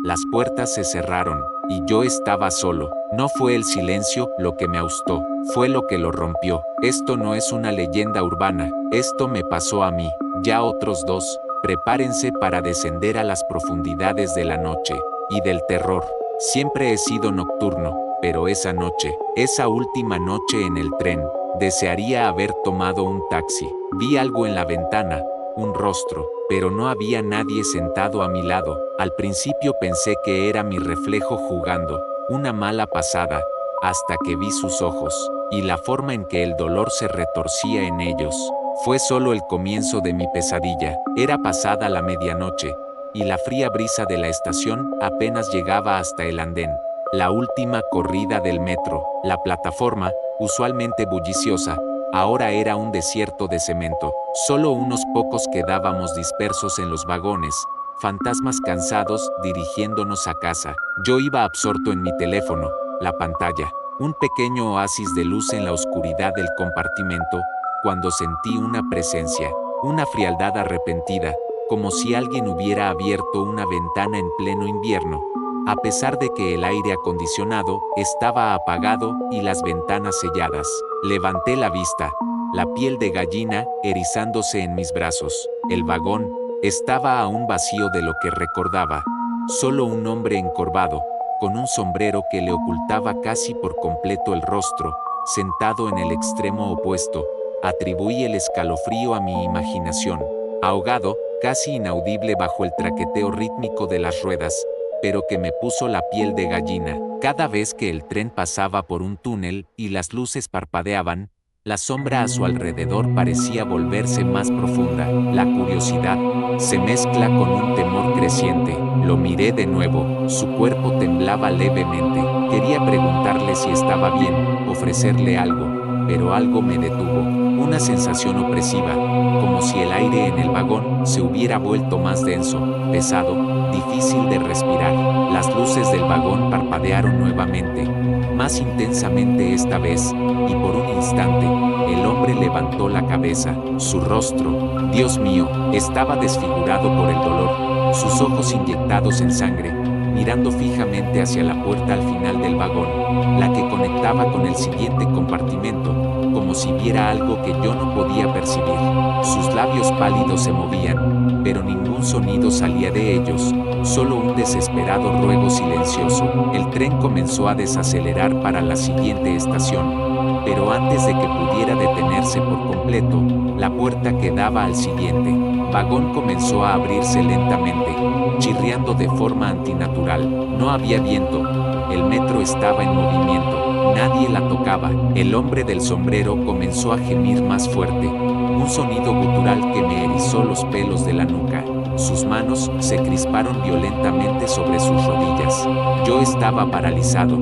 Las puertas se cerraron, y yo estaba solo. No fue el silencio lo que me asustó, fue lo que lo rompió. Esto no es una leyenda urbana, esto me pasó a mí. Ya otros dos, prepárense para descender a las profundidades de la noche y del terror. Siempre he sido nocturno, pero esa noche, esa última noche en el tren, desearía haber tomado un taxi. Vi algo en la ventana, un rostro, pero no había nadie sentado a mi lado. Al principio pensé que era mi reflejo jugando, una mala pasada, hasta que vi sus ojos, y la forma en que el dolor se retorcía en ellos. Fue solo el comienzo de mi pesadilla. Era pasada la medianoche, y la fría brisa de la estación apenas llegaba hasta el andén. La última corrida del metro, la plataforma, usualmente bulliciosa, ahora era un desierto de cemento. Solo unos pocos quedábamos dispersos en los vagones, fantasmas cansados dirigiéndonos a casa. Yo iba absorto en mi teléfono, la pantalla, un pequeño oasis de luz en la oscuridad del compartimento, cuando sentí una presencia, una frialdad arrepentida, como si alguien hubiera abierto una ventana en pleno invierno, a pesar de que el aire acondicionado estaba apagado y las ventanas selladas. Levanté la vista, la piel de gallina erizándose en mis brazos. El vagón estaba aún vacío de lo que recordaba. Solo un hombre encorvado, con un sombrero que le ocultaba casi por completo el rostro, sentado en el extremo opuesto. Atribuí el escalofrío a mi imaginación. Ahogado, casi inaudible bajo el traqueteo rítmico de las ruedas, pero que me puso la piel de gallina. Cada vez que el tren pasaba por un túnel y las luces parpadeaban, la sombra a su alrededor parecía volverse más profunda. La curiosidad se mezcla con un temor creciente. Lo miré de nuevo, su cuerpo temblaba levemente. Quería preguntarle si estaba bien, ofrecerle algo, pero algo me detuvo. Una sensación opresiva, como si el aire en el vagón se hubiera vuelto más denso, pesado, difícil de respirar. Las luces del vagón parpadearon nuevamente, más intensamente esta vez, y por un instante, el hombre levantó la cabeza. Su rostro, Dios mío, estaba desfigurado por el dolor, sus ojos inyectados en sangre, mirando fijamente hacia la puerta al final del vagón, la que conectaba con el siguiente compartimento, como si viera algo que yo no podía percibir. Sus labios pálidos se movían, pero ningún sonido salía de ellos, solo un desesperado ruego silencioso. El tren comenzó a desacelerar para la siguiente estación, pero antes de que pudiera detenerse por completo, la puerta que daba al siguiente vagón comenzó a abrirse lentamente, chirriando de forma antinatural. No había viento, el metro estaba en movimiento, nadie la tocaba. El hombre del sombrero comenzó a gemir más fuerte, un sonido gutural que me erizó los pelos de la nuca. Sus manos se crisparon violentamente sobre sus rodillas. Yo estaba paralizado,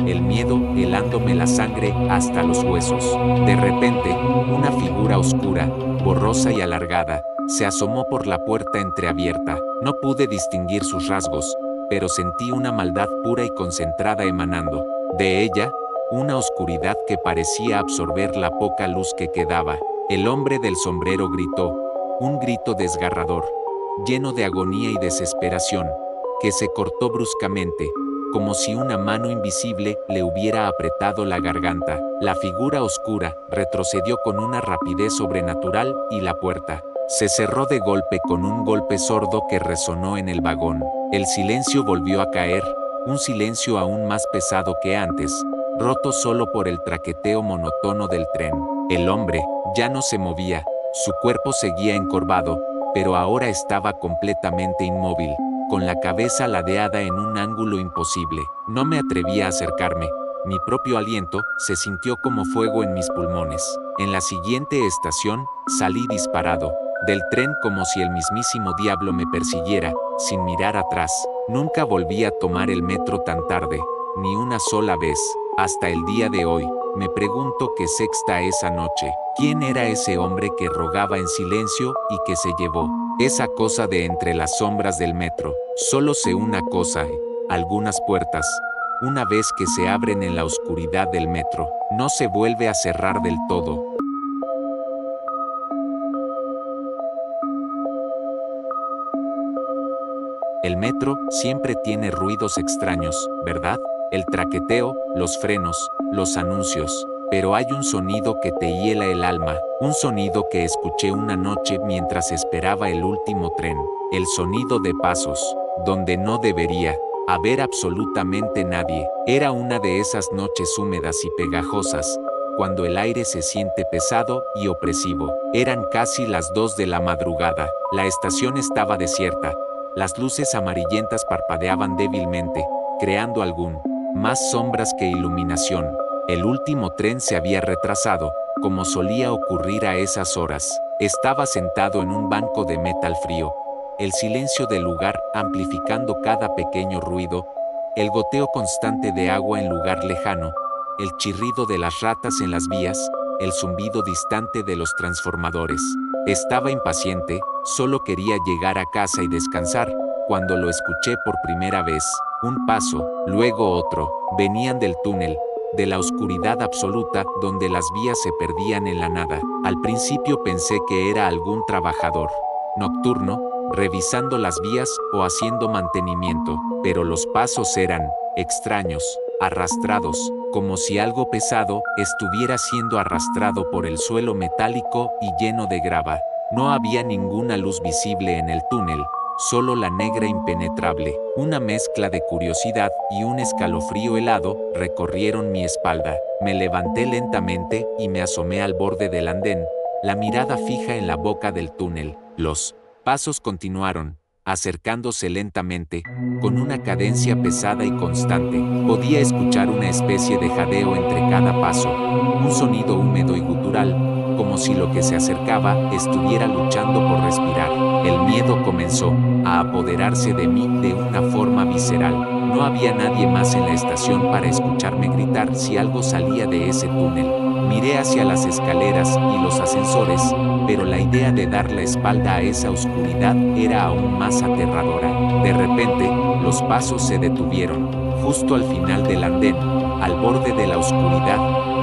el miedo helándome la sangre hasta los huesos. De repente, una figura oscura, borrosa y alargada, se asomó por la puerta entreabierta. No pude distinguir sus rasgos, pero sentí una maldad pura y concentrada emanando de ella, una oscuridad que parecía absorber la poca luz que quedaba. El hombre del sombrero gritó, un grito desgarrador, lleno de agonía y desesperación, que se cortó bruscamente, como si una mano invisible le hubiera apretado la garganta. La figura oscura retrocedió con una rapidez sobrenatural y la puerta se cerró de golpe con un golpe sordo que resonó en el vagón. El silencio volvió a caer, un silencio aún más pesado que antes, roto solo por el traqueteo monótono del tren. El hombre ya no se movía, su cuerpo seguía encorvado, pero ahora estaba completamente inmóvil, con la cabeza ladeada en un ángulo imposible. No me atrevía a acercarme. Mi propio aliento se sintió como fuego en mis pulmones. En la siguiente estación, salí disparado del tren como si el mismísimo diablo me persiguiera, sin mirar atrás. Nunca volví a tomar el metro tan tarde, ni una sola vez. Hasta el día de hoy, me pregunto qué sexta esa noche. ¿Quién era ese hombre que rogaba en silencio y que se llevó esa cosa de entre las sombras del metro? Solo sé una cosa, algunas puertas, una vez que se abren en la oscuridad del metro, no se vuelve a cerrar del todo. El El metro siempre tiene ruidos extraños, ¿verdad? El traqueteo, los frenos, los anuncios. Pero hay un sonido que te hiela el alma, un sonido que escuché una noche mientras esperaba el último tren. El sonido de pasos, donde no debería haber absolutamente nadie. Era una de esas noches húmedas y pegajosas, cuando el aire se siente pesado y opresivo. Eran casi las 2 de la madrugada. La estación estaba desierta. Las luces amarillentas parpadeaban débilmente, creando algún más sombras que iluminación. El último tren se había retrasado, como solía ocurrir a esas horas. Estaba sentado en un banco de metal frío, el silencio del lugar amplificando cada pequeño ruido, el goteo constante de agua en lugar lejano, el chirrido de las ratas en las vías, el zumbido distante de los transformadores. Estaba impaciente, solo quería llegar a casa y descansar, cuando lo escuché por primera vez. Un paso, luego otro, venían del túnel, de la oscuridad absoluta donde las vías se perdían en la nada. Al principio pensé que era algún trabajador nocturno, revisando las vías o haciendo mantenimiento, pero los pasos eran extraños, arrastrados, como si algo pesado estuviera siendo arrastrado por el suelo metálico y lleno de grava. No había ninguna luz visible en el túnel, solo la negra impenetrable. Una mezcla de curiosidad y un escalofrío helado recorrieron mi espalda. Me levanté lentamente y me asomé al borde del andén, la mirada fija en la boca del túnel. Los pasos continuaron, acercándose lentamente, con una cadencia pesada y constante. Podía escuchar una especie de jadeo entre cada paso, un sonido húmedo y gutural, como si lo que se acercaba estuviera luchando por respirar. El miedo comenzó a apoderarse de mí de una forma visceral. No había nadie más en la estación para escucharme gritar si algo salía de ese túnel. Miré hacia las escaleras y los ascensores, pero la idea de dar la espalda a esa oscuridad era aún más aterradora. De repente, los pasos se detuvieron, justo al final del andén, al borde de la oscuridad,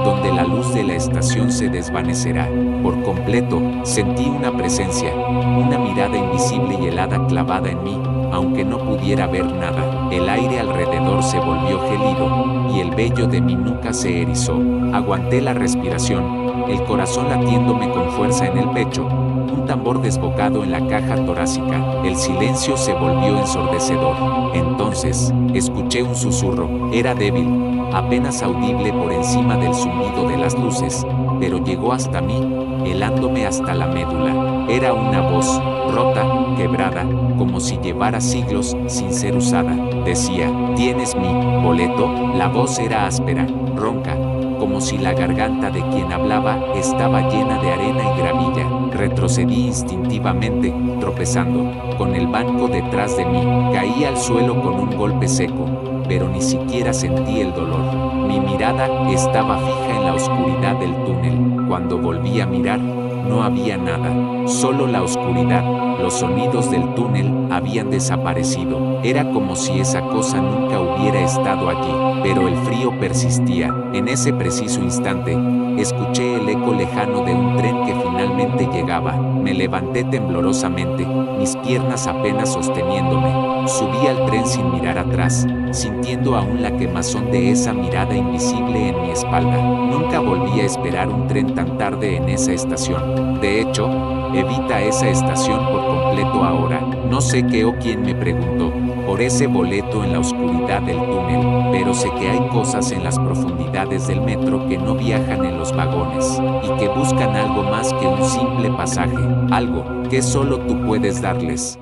donde la luz de la estación se desvanecerá. Por completo, sentí una presencia, una mirada invisible y helada clavada en mí, aunque no pudiera ver nada. El aire alrededor se volvió gélido, y el vello de mi nuca se erizó. Aguanté la respiración, el corazón latiéndome con fuerza en el pecho, un tambor desbocado en la caja torácica. El silencio se volvió ensordecedor. Entonces, escuché un susurro. Era débil, apenas audible por encima del zumbido de las luces, pero llegó hasta mí, helándome hasta la médula. Era una voz, rota, quebrada, como si llevara siglos sin ser usada. Decía, ¿tienes mi boleto? La voz era áspera, ronca, como si la garganta de quien hablaba estaba llena de arena y gravilla. Retrocedí instintivamente, tropezando, con el banco detrás de mí. Caí al suelo con un golpe seco, pero ni siquiera sentí el dolor. Mi mirada estaba fija en la oscuridad del túnel. Cuando volví a mirar, no había nada, solo la oscuridad. Los sonidos del túnel habían desaparecido. Era como si esa cosa nunca hubiera estado allí, pero el frío persistía. En ese preciso instante, escuché el eco lejano de un tren que finalmente llegaba. Me levanté temblorosamente, mis piernas apenas sosteniéndome. Subí al tren sin mirar atrás, sintiendo aún la quemazón de esa mirada invisible en mi espalda. Nunca volví a esperar un tren tan tarde en esa estación. De hecho, evita esa estación por completo ahora. No sé qué o quién me preguntó por ese boleto en la oscuridad del túnel, pero sé que hay cosas en las profundidades del metro que no viajan en los vagones y que buscan algo más que un simple pasaje, algo que solo tú puedes darles.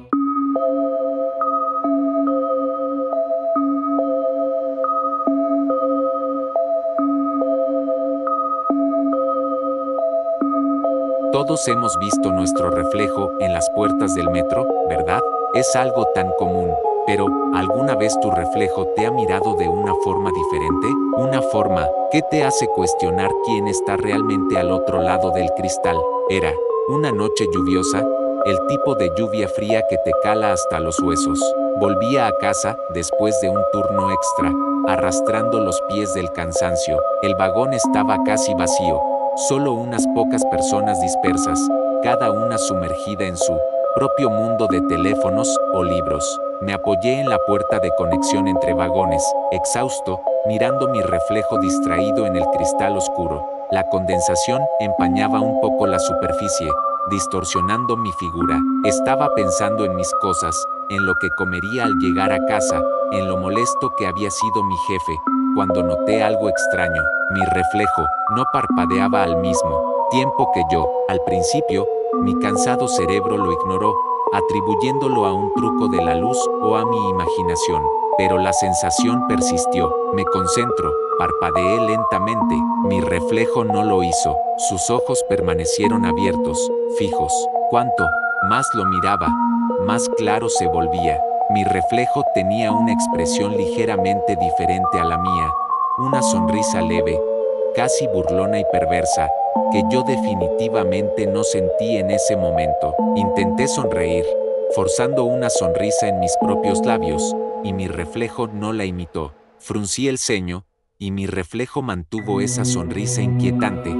Todos hemos visto nuestro reflejo en las puertas del metro, ¿verdad? Es algo tan común. Pero, ¿alguna vez tu reflejo te ha mirado de una forma diferente? Una forma que te hace cuestionar quién está realmente al otro lado del cristal. Era una noche lluviosa, el tipo de lluvia fría que te cala hasta los huesos. Volvía a casa, después de un turno extra, arrastrando los pies del cansancio. El vagón estaba casi vacío. Solo unas pocas personas dispersas, cada una sumergida en su propio mundo de teléfonos o libros. Me apoyé en la puerta de conexión entre vagones, exhausto, mirando mi reflejo distraído en el cristal oscuro. La condensación empañaba un poco la superficie, distorsionando mi figura. Estaba pensando en mis cosas, en lo que comería al llegar a casa, en lo molesto que había sido mi jefe, cuando noté algo extraño. Mi reflejo no parpadeaba al mismo tiempo que yo. Al principio, mi cansado cerebro lo ignoró, atribuyéndolo a un truco de la luz o a mi imaginación. Pero la sensación persistió. Me concentro, parpadeé lentamente. Mi reflejo no lo hizo. Sus ojos permanecieron abiertos, fijos. Cuanto más lo miraba, más claro se volvía. Mi reflejo tenía una expresión ligeramente diferente a la mía, una sonrisa leve, casi burlona y perversa, que yo definitivamente no sentí en ese momento. Intenté sonreír, forzando una sonrisa en mis propios labios, y mi reflejo no la imitó. Fruncí el ceño, y mi reflejo mantuvo esa sonrisa inquietante,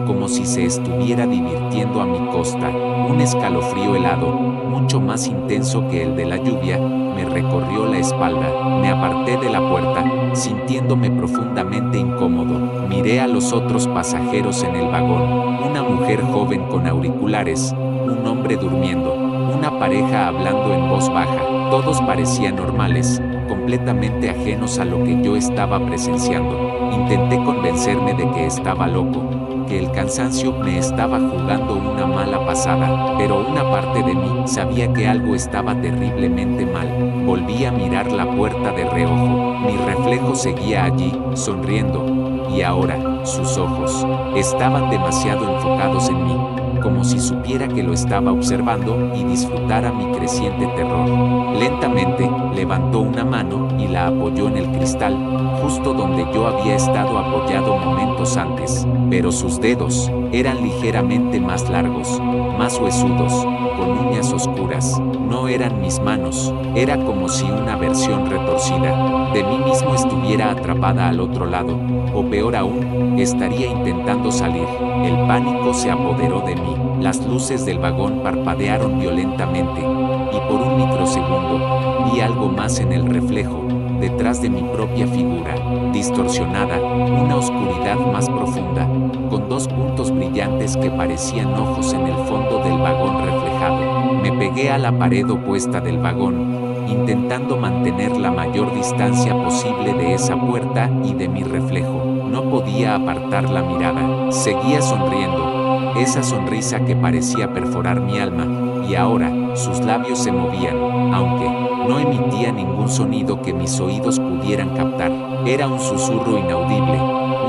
como si se estuviera divirtiendo a mi costa. Un escalofrío helado, mucho más intenso que el de la lluvia, me recorrió la espalda. Me aparté de la puerta, sintiéndome profundamente incómodo. Miré a los otros pasajeros en el vagón, una mujer joven con auriculares, un hombre durmiendo, una pareja hablando en voz baja. Todos parecían normales, completamente ajenos a lo que yo estaba presenciando. Intenté convencerme de que estaba loco, que el cansancio me estaba jugando una mala pasada, pero una parte de mí sabía que algo estaba terriblemente mal. Volví a mirar la puerta de reojo. Mi reflejo seguía allí, sonriendo, y ahora, sus ojos estaban demasiado enfocados en mí, como si supiera que lo estaba observando y disfrutara mi creciente terror. Lentamente, levantó una mano y la apoyó en el cristal, justo donde yo había estado apoyado momentos antes, pero sus dedos eran ligeramente más largos, más huesudos, con uñas oscuras. No eran mis manos, era como si una versión retorcida de mí mismo estuviera atrapada al otro lado, o peor aún, estaría intentando salir. El pánico se apoderó de mí. Las luces del vagón parpadearon violentamente, y por un microsegundo, vi algo más en el reflejo, detrás de mi propia figura, distorsionada, una oscuridad más profunda, con dos puntos brillantes que parecían ojos en el fondo del vagón reflejado. Me pegué a la pared opuesta del vagón, intentando mantener la mayor distancia posible de esa puerta y de mi reflejo. No podía apartar la mirada. Seguía sonriendo, esa sonrisa que parecía perforar mi alma, y ahora, sus labios se movían, aunque no emitía ningún sonido que mis oídos pudieran captar. Era un susurro inaudible,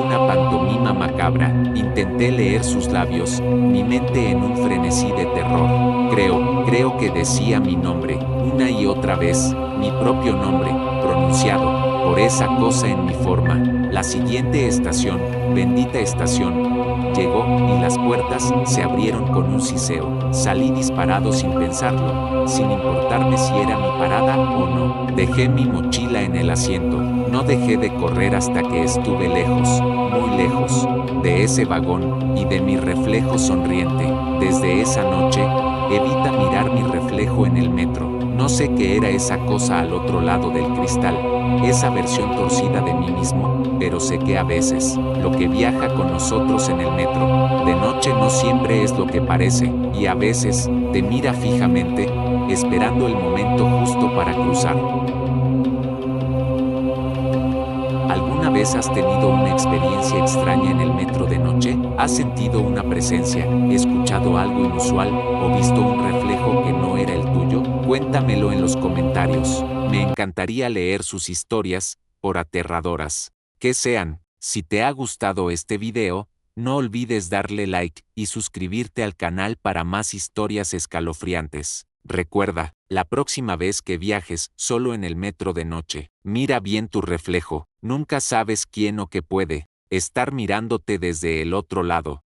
una pantomima macabra. Intenté leer sus labios, mi mente en un frenesí de terror. Creo que decía mi nombre, una y otra vez, mi propio nombre, pronunciado por esa cosa en mi forma. La siguiente estación, bendita estación, llegó y las puertas se abrieron con un siseo. Salí disparado sin pensarlo, sin importarme si era mi parada o no. Dejé mi mochila en el asiento. No dejé de correr hasta que estuve lejos, muy lejos, de ese vagón y de mi reflejo sonriente. Desde esa noche, evita mirar mi reflejo en el metro. No sé qué era esa cosa al otro lado del cristal, esa versión torcida de mí mismo, pero sé que a veces, lo que viaja con nosotros en el metro, de noche no siempre es lo que parece, y a veces, te mira fijamente, esperando el momento justo para cruzar. ¿Alguna vez has tenido una experiencia extraña en el metro de noche? ¿Has sentido una presencia, escuchado algo inusual o visto un reflejo que no era el tuyo? Cuéntamelo en los comentarios. Me encantaría leer sus historias, por aterradoras que sean. Si te ha gustado este video, no olvides darle like y suscribirte al canal para más historias escalofriantes. Recuerda, la próxima vez que viajes solo en el metro de noche, mira bien tu reflejo. Nunca sabes quién o qué puede estar mirándote desde el otro lado.